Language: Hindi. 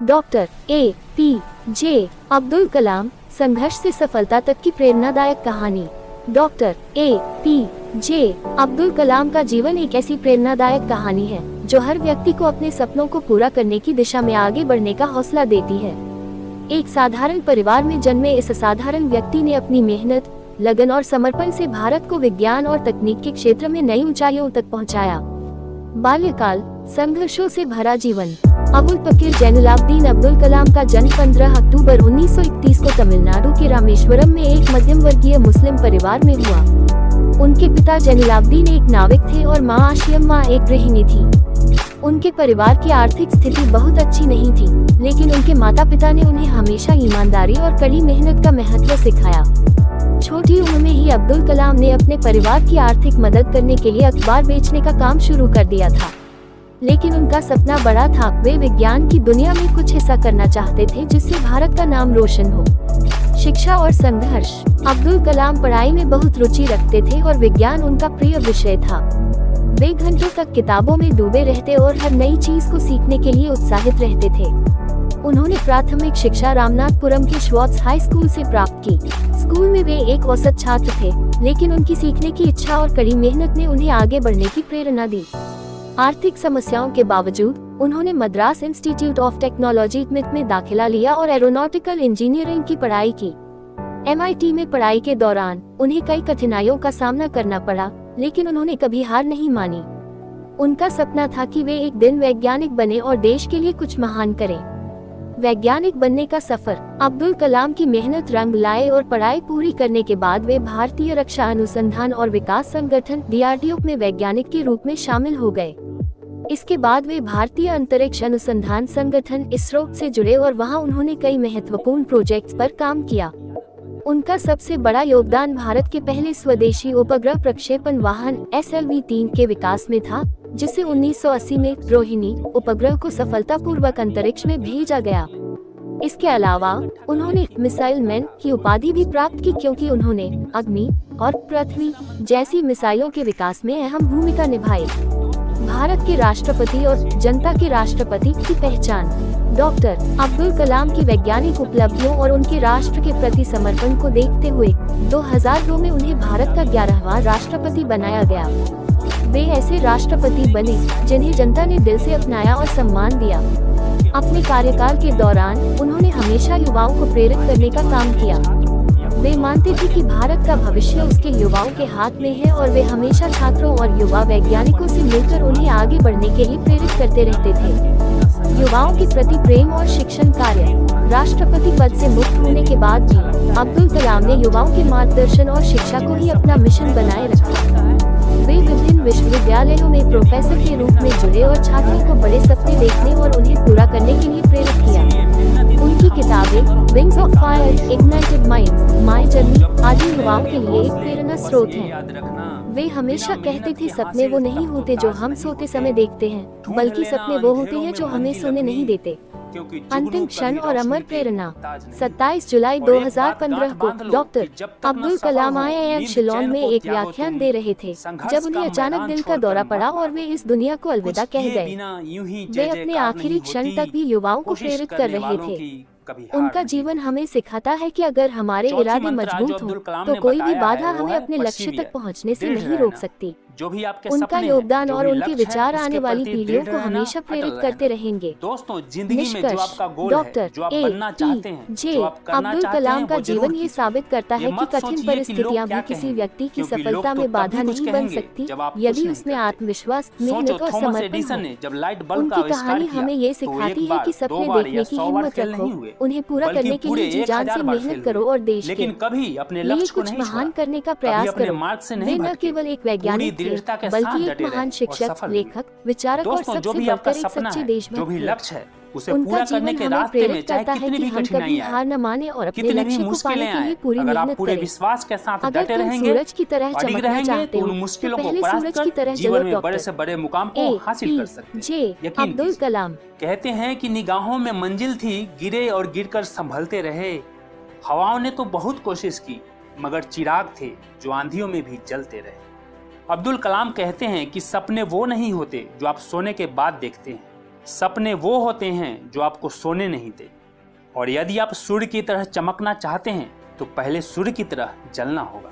डॉक्टर APJ अब्दुल कलाम, संघर्ष से सफलता तक की प्रेरणादायक कहानी। डॉक्टर APJ अब्दुल कलाम का जीवन एक ऐसी प्रेरणादायक कहानी है जो हर व्यक्ति को अपने सपनों को पूरा करने की दिशा में आगे बढ़ने का हौसला देती है। एक साधारण परिवार में जन्मे इस असाधारण व्यक्ति ने अपनी मेहनत, लगन और समर्पण से भारत को विज्ञान और तकनीक के क्षेत्र में नई ऊंचाइयों तक पहुंचाया। बाल्यकाल, संघर्षों से भरा जीवन। अबुल पकीर जैनुलाब्दीन अब्दुल कलाम का जन्म 15 अक्टूबर 1931 को तमिलनाडु के रामेश्वरम में एक मध्यम वर्गीय मुस्लिम परिवार में हुआ। उनके पिता जैनुलाब्दीन एक नाविक थे और मां आशियम्मा एक गृहिणी थी। उनके परिवार की आर्थिक स्थिति बहुत अच्छी नहीं थी, लेकिन उनके माता पिता ने उन्हें हमेशा ईमानदारी और कड़ी मेहनत का महत्व सिखाया। छोटी उम्र में ही अब्दुल कलाम ने अपने परिवार की आर्थिक मदद करने के लिए अखबार बेचने का काम शुरू कर दिया था। लेकिन उनका सपना बड़ा था। वे विज्ञान की दुनिया में कुछ हिस्सा करना चाहते थे जिससे भारत का नाम रोशन हो। शिक्षा और संघर्ष। अब्दुल कलाम पढ़ाई में बहुत रुचि रखते थे और विज्ञान उनका प्रिय विषय था। वे घंटों तक किताबों में डूबे रहते और हर नई चीज को सीखने के लिए उत्साहित रहते थे। उन्होंने प्राथमिक शिक्षा रामनाथपुरम के श्वार्ट्ज हाई स्कूल से प्राप्त की। स्कूल में वे एक औसत छात्र थे, लेकिन उनकी सीखने की इच्छा और कड़ी मेहनत ने उन्हें आगे बढ़ने की प्रेरणा दी। आर्थिक समस्याओं के बावजूद उन्होंने मद्रास इंस्टीट्यूट ऑफ टेक्नोलॉजी में दाखिला लिया और एरोनॉटिकल इंजीनियरिंग की पढ़ाई की। MIT में पढ़ाई के दौरान उन्हें कई कठिनाइयों का सामना करना पड़ा, लेकिन उन्होंने कभी हार नहीं मानी। उनका सपना था कि वे एक दिन वैज्ञानिक बने और देश के लिए कुछ महान करें। वैज्ञानिक बनने का सफर। अब्दुल कलाम की मेहनत रंग लाए और पढ़ाई पूरी करने के बाद वे भारतीय रक्षा अनुसंधान और विकास संगठन DRDO में वैज्ञानिक के रूप में शामिल हो गए। इसके बाद वे भारतीय अंतरिक्ष अनुसंधान संगठन ISRO से जुड़े और वहां उन्होंने कई महत्वपूर्ण प्रोजेक्ट्स पर काम किया। उनका सबसे बड़ा योगदान भारत के पहले स्वदेशी उपग्रह प्रक्षेपण वाहन SLV-3 के विकास में था, जिसे 1980 में रोहिणी उपग्रह को सफलतापूर्वक अंतरिक्ष में भेजा गया। इसके अलावा उन्होंने मिसाइल मैन की उपाधि भी प्राप्त की, क्योंकि उन्होंने अग्नि और पृथ्वी जैसी मिसाइलों के विकास में अहम भूमिका निभाई। भारत के राष्ट्रपति और जनता के राष्ट्रपति की पहचान। डॉक्टर अब्दुल कलाम की वैज्ञानिक उपलब्धियों और उनके राष्ट्र के प्रति समर्पण को देखते हुए 2002 में उन्हें भारत का 11वां राष्ट्रपति बनाया गया। वे ऐसे राष्ट्रपति बने जिन्हें जनता ने दिल से अपनाया और सम्मान दिया। अपने कार्यकाल के दौरान उन्होंने हमेशा युवाओं को प्रेरित करने का काम किया। वे मानते थे कि भारत का भविष्य उसके युवाओं के हाथ में है और वे हमेशा छात्रों और युवा वैज्ञानिकों से मिलकर उन्हें आगे बढ़ने के लिए प्रेरित करते रहते थे। युवाओं के प्रति प्रेम और शिक्षण कार्य। राष्ट्रपति पद से मुक्त होने के बाद भी अब्दुल कलाम ने युवाओं के मार्गदर्शन और शिक्षा को ही अपना मिशन बनाए रखा। वे विभिन्न विश्वविद्यालयों में प्रोफेसर के रूप में जुड़े और छात्रों को बड़े सपने देखने और उन्हें पूरा करने के लिए प्रेरित किया। उनकी किताबें wings of fire, ignited minds, my journey आदि युवाओं के लिए एक प्रेरणा स्रोत हैं। वे हमेशा कहते थे, सपने वो नहीं होते जो हम सोते समय देखते हैं, बल्कि सपने वो होते हैं जो हमें सोने नहीं देते। अंतिम क्षण और अमर प्रेरणा। 27 जुलाई 2015 को डॉक्टर अब्दुल कलाम IIM शिलोंग में एक व्याख्यान दे रहे थे, जब उन्हें अचानक दिल का दौरा पड़ा और वे इस दुनिया को अलविदा कह गए। वे अपने आखिरी क्षण तक भी युवाओं को प्रेरित कर रहे थे। उनका जीवन हमें सिखाता है कि अगर हमारे इरादे मजबूत हों, तो कोई भी बाधा हमें अपने लक्ष्य तक पहुंचने से नहीं रोक सकती। उनका योगदान और उनके विचार आने वाली पीढ़ियों को हमेशा प्रेरित करते रहेंगे। निष्कर्ष। डॉक्टर APJ अब्दुल कलाम का जीवन ये साबित करता है कि कठिन परिस्थितियां भी किसी व्यक्ति की सफलता में बाधा नहीं बन सकती, यदि उसमें आत्मविश्वास, मेहनत और समर्पण हो। उनकी कहानी हमें ये सिखाती है कि सपने देखने की हिम्मत रखो, उन्हें पूरा करने के लिए जी जान से मेहनत करो और देश के लिए कुछ महान करने का प्रयास करो। वे न केवल एक वैज्ञानिक थे, बल्कि एक महान शिक्षक, लेखक, विचारक और सबसे बढ़कर एक सच्चे देशभक्त थे। उनका जीवन हमें प्रेरित करता है कि हम कभी हार न माने और अपने लक्ष्य को पाने के लिए पूरी मेहनत करें। अगर तुम सूरज की तरह चमकना चाहते हो, तो पहले सूरज की तरह चलो। डॉक्टर APJ अब्दुल कलाम कहते हैं कि निगाहों में मंजिल थी, गिरे और गिरकर संभलते रहे। हवाओं ने तो बहुत कोशिश की, मगर चिराग थे जो आंधियों में भी जलते रहे। अब्दुल कलाम कहते हैं कि सपने वो नहीं होते जो आप सोने के बाद देखते हैं, सपने वो होते हैं जो आपको सोने नहीं देते, और यदि आप सूर्य की तरह चमकना चाहते हैं तो पहले सूर्य की तरह जलना होगा।